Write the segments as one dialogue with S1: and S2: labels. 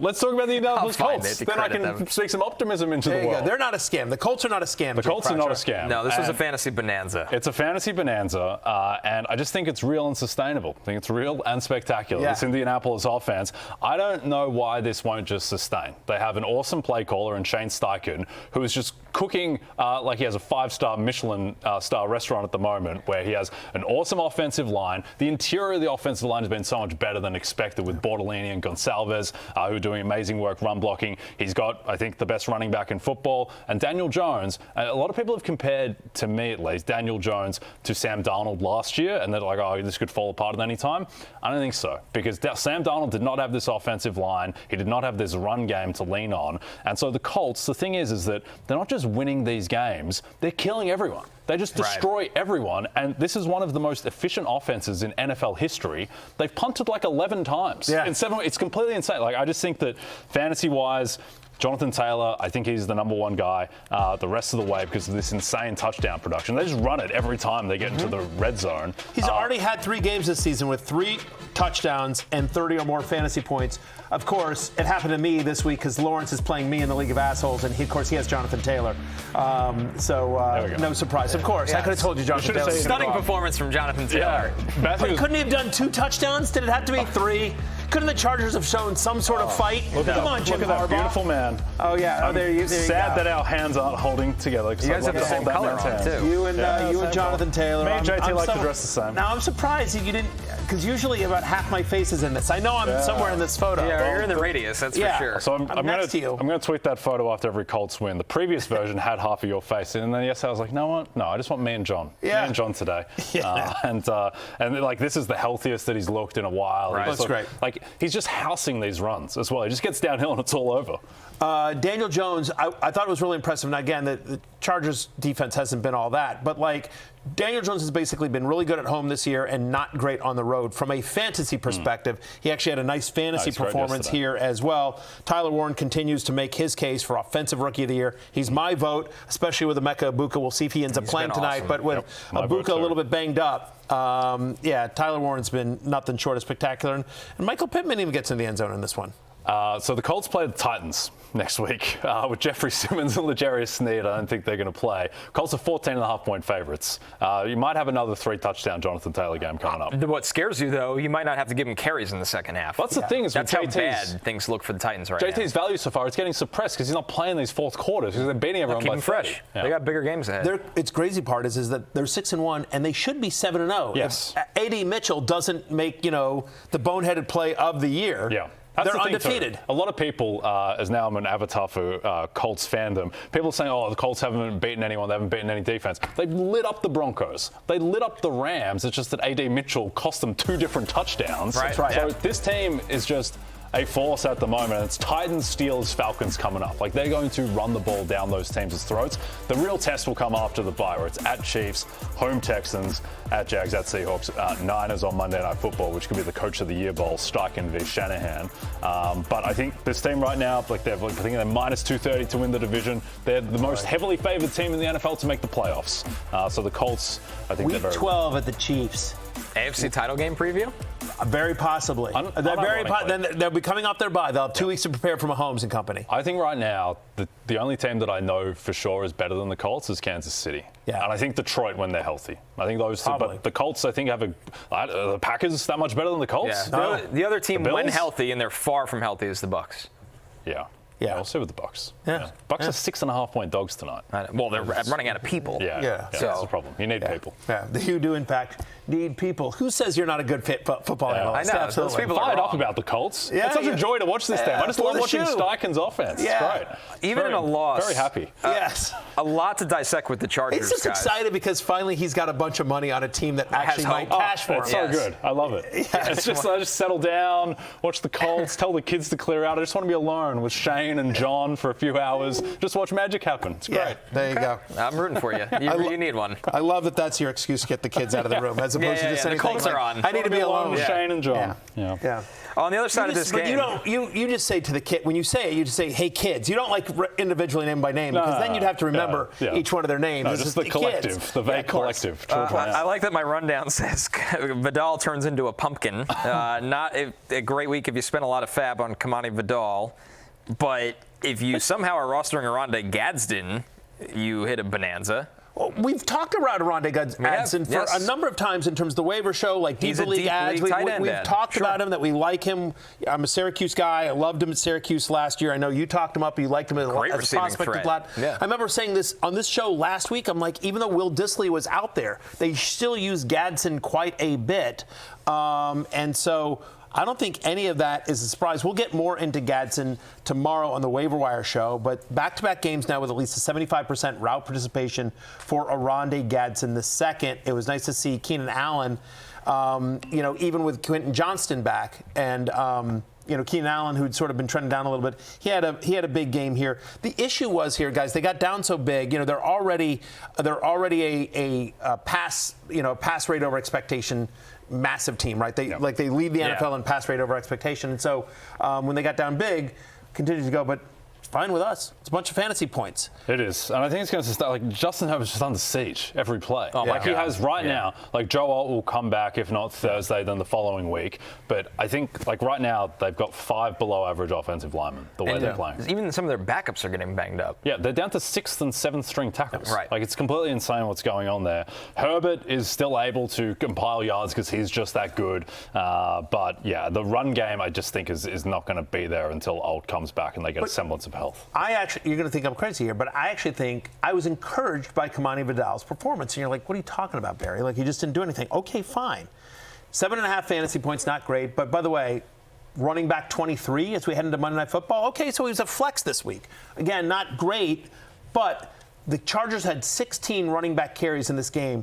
S1: Let's talk about the Indianapolis Colts. Then I can speak some optimism into the world.
S2: They're not a scam. The Colts are not a scam.
S1: The Colts are not a scam.
S3: No, this was a fantasy bonanza.
S1: It's a fantasy bonanza, and I just think it's real and sustainable. I think it's real and spectacular. This Indianapolis offense, I don't know why this won't just sustain. They have an awesome play caller in Shane Steichen, who is just cooking like he has a 5-star Michelin star restaurant at the moment, where he has an awesome offensive line. The interior of the offensive line has been so much better than expected with Bortolini and Gonsalves, who are doing amazing work run blocking. He's got, I think, the best running back in football. And Daniel Jones, a lot of people have compared, to me at least, Daniel Jones to Sam Darnold last year, and they're like, oh, this could fall apart at any time. I don't think so, because Sam Darnold did not have this offensive line. He did not have this run game to lean on. And so the Colts, the thing is that they're not just winning these games, they're killing everyone. They just destroy everyone, and this is one of the most efficient offenses in NFL history. They've punted like 11 times in 7 weeks. It's completely insane. Like, I just think that fantasy-wise, Jonathan Taylor, I think he's the number one guy the rest of the way because of this insane touchdown production. They just run it every time they get into the red zone.
S2: He's already had 3 games this season with 3 touchdowns and 30 or more fantasy points. Of course, it happened to me this week because Lawrence is playing me in the League of Assholes, and of course he has Jonathan Taylor. No surprise. Of course, I could have told you Jonathan Taylor.
S3: Stunning performance from Jonathan Taylor.
S2: But couldn't he have done 2 touchdowns? Did it have to be 3? Couldn't the Chargers have shown some sort of fight?
S1: Look at that beautiful man.
S2: Oh, yeah.
S1: There you sad that our hands aren't holding together.
S3: You guys have the same color on, too.
S2: You and Jonathan Taylor.
S1: Me and JT like to dress the same.
S2: Now, I'm surprised you didn't, because usually about half my face is in this. I know I'm somewhere in this photo.
S3: Yeah, you're in the radius, that's for sure.
S1: So I'm going to tweet that photo after every Colts win. The previous version had half of your face in, and then yesterday I was like, no, I just want me and John. Me and John today. And like, this is the healthiest that he's looked in a while.
S2: Right. That's great.
S1: Like, he's just housing these runs as well. He just gets downhill and it's all over.
S2: Daniel Jones, I thought it was really impressive. Now, again, the Chargers defense hasn't been all that, but like, Daniel Jones has basically been really good at home this year and not great on the road. From a fantasy perspective, he actually had a nice fantasy performance here as well. Tyler Warren continues to make his case for Offensive Rookie of the Year. He's my vote, especially with Emeka Egbuka. We'll see if he ends up playing tonight. Awesome. But with Egbuka a little bit banged up, Tyler Warren's been nothing short of spectacular. And Michael Pittman even gets in the end zone in this one.
S1: So the Colts play the Titans next week with Jeffrey Simmons and L'Jarius Sneed. I don't think they're going to play. Colts are 14.5-point favorites. You might have another 3-touchdown Jonathan Taylor game coming up.
S3: What scares you, though, you might not have to give him carries in the second half.
S1: That's the thing. Is
S3: that's how bad things look for the Titans right now.
S1: JT's value so far, it's getting suppressed because he's not playing these fourth quarters because they're beating everyone by 30.
S3: Fresh. Yeah. They got bigger games ahead.
S2: It's crazy part is that they're 6-1 and they should be 7-0.
S1: Yes.
S2: If A.D. Mitchell doesn't make the boneheaded play of the year.
S1: Yeah.
S2: They're undefeated.
S1: A lot of people, as now I'm an avatar for Colts fandom, people are saying, oh, the Colts haven't beaten anyone, they haven't beaten any defense. They lit up the Broncos. They lit up the Rams. It's just that A.D. Mitchell cost them 2 different touchdowns.
S2: That's right.
S1: So this team is just a force at the moment. It's Titans, Steelers, Falcons coming up. Like, they're going to run the ball down those teams' throats. The real test will come after the bye, where it's at Chiefs, home Texans, at Jags, at Seahawks, Niners on Monday Night Football, which could be the Coach of the Year Bowl, Steichen v. Shanahan. But I think this team right now, I think they're minus 230 to win the division. They're the most heavily favored team in the NFL to make the playoffs. So the Colts, I think
S2: Week 12 at the Chiefs.
S3: AFC title game preview?
S2: Very possibly. Then they'll be coming off their bye. They'll have 2 weeks to prepare for Mahomes and company.
S1: I think right now, the only team that I know for sure is better than the Colts is Kansas City.
S2: Yeah.
S1: And I think Detroit when they're healthy. I think those two. But the Colts, I think, have the Packers that much better than the Colts?
S3: Yeah. No. The other team, when healthy, and they're far from healthy, is the Bucs.
S1: Yeah.
S2: Yeah,
S1: I'll see with the Bucs.
S2: Yeah.
S1: Bucs are 6.5-point dogs tonight.
S3: Well, they're running out of people.
S1: Yeah. So that's the problem. You need people.
S2: Yeah, you do, in fact, need people. Who says you're not a good fit football analyst?
S3: I know. Those people are
S1: fired up about the Colts.
S2: Yeah,
S1: it's such a joy to watch this team. I just love watching Steichen's offense.
S2: Yeah.
S1: It's great.
S3: Even in a loss.
S1: Very happy.
S2: Yes.
S3: A lot to dissect with the Chargers,
S2: He's just
S3: guys.
S2: excited because finally he's got a bunch of money on a team that actually might cash for him.
S1: It's so good. I love it. It's just, I just settle down, watch the Colts, tell the kids to clear out. I just want to be alone with Shane Shane and John for a few hours. Just watch magic happen. It's great.
S2: Yeah, there you go.
S3: I'm rooting for you. You need one.
S2: I love that that's your excuse to get the kids out of the room, as opposed to just
S3: The
S2: anything
S3: Colts
S2: like,
S3: are on.
S2: I need to be alone with
S1: Shane and John.
S2: Yeah.
S3: On the other side of this game.
S2: But you just say to the kid, when you say it, you just say, hey, kids. You don't like individually name by name, because then you'd have to remember each one of their names.
S1: No,
S2: This
S1: just
S2: is
S1: the collective,
S2: kids.
S1: the vague collective.
S3: I like that my rundown says Vidal turns into a pumpkin. Not a great week if you spend a lot of fab on Kimani Vidal, but if you somehow are rostering Oronde Gadsden, you hit a bonanza.
S2: Well, we've talked about Oronde Gadsden for a number of times in terms of the waiver show, like
S3: He's
S2: deeper
S3: a
S2: league
S3: deep
S2: ads.
S3: league tight end
S2: We've
S3: ad.
S2: talked about him, that we like him. I'm a Syracuse guy. I loved him at Syracuse last year. I know you talked him up. You liked him as
S3: Great
S2: a
S3: receiving
S2: prospect.
S3: threat.
S2: I remember saying this on this show last week. I'm like, even though Will Dissly was out there, they still use Gadsden quite a bit. And so I don't think any of that is a surprise. We'll get more into Gadsden tomorrow on the Waiver Wire show, but back-to-back games now with at least a 75% route participation for Oronde Gadsden the second. It was nice to see Keenan Allen, even with Quentin Johnston back, and Keenan Allen, who'd sort of been trending down a little bit, he had a big game here. The issue was here, guys, they got down so big. They're already a pass rate over expectation massive team, right? They lead the NFL in pass rate over expectation. And so when they got down big, continued to go, but it's fine with us. It's a bunch of fantasy points.
S1: It is. And I think it's going to start, like, Justin Herbert's just under siege every play.
S3: Oh,
S1: he has now, like, Joe Alt will come back, if not Thursday, then the following week. But I think, like, right now, they've got 5 below average offensive linemen, the way they're playing.
S3: Even some of their backups are getting banged up.
S1: Yeah, they're down to 6th and 7th string tackles.
S3: Right.
S1: Like, it's completely insane what's going on there. Herbert is still able to compile yards because he's just that good. But, yeah, the run game, I just think, is not going to be there until Alt comes back and they get a semblance of health.
S2: You're going to think I'm crazy here, but I actually think I was encouraged by Kimani Vidal's performance. And you're like, what are you talking about, Barry? Like, he just didn't do anything. Okay, fine. 7.5 fantasy points, not great. But by the way, running back 23 as we head into Monday Night Football. Okay, so he was a flex this week. Again, not great, but the Chargers had 16 running back carries in this game.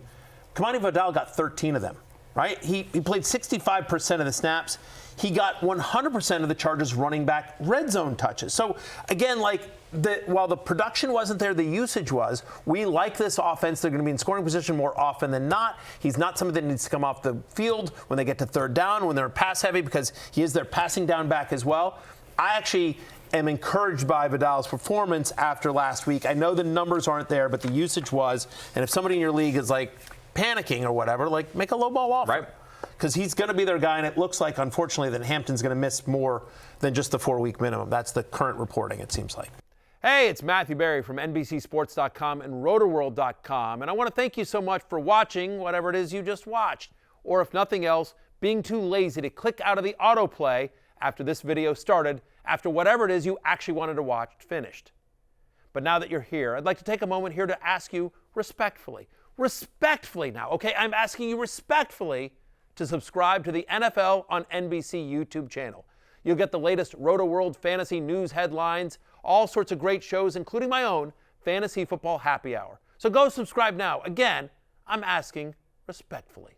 S2: Kimani Vidal got 13 of them, right? He played 65% of the snaps. He got 100% of the Chargers running back red zone touches. So, again, while the production wasn't there, the usage was. We like this offense. They're going to be in scoring position more often than not. He's not somebody that needs to come off the field when they get to third down, when they're pass heavy, because he is their passing down back as well. I actually am encouraged by Vidal's performance after last week. I know the numbers aren't there, but the usage was. And if somebody in your league is panicking or whatever, make a low ball offer.
S3: Right.
S2: Because he's going to be their guy, and it looks like, unfortunately, that Hampton's going to miss more than just the 4-week minimum. That's the current reporting, it seems like.
S4: Hey, it's Matthew Berry from NBCSports.com and RotoWorld.com, and I want to thank you so much for watching whatever it is you just watched, or if nothing else, being too lazy to click out of the autoplay after this video started, after whatever it is you actually wanted to watch finished. But now that you're here, I'd like to take a moment here to ask you respectfully now, okay? I'm asking you respectfully to subscribe to the NFL on NBC YouTube channel. You'll get the latest RotoWorld fantasy news headlines, all sorts of great shows, including my own Fantasy Football Happy Hour. So go subscribe now. Again, I'm asking respectfully.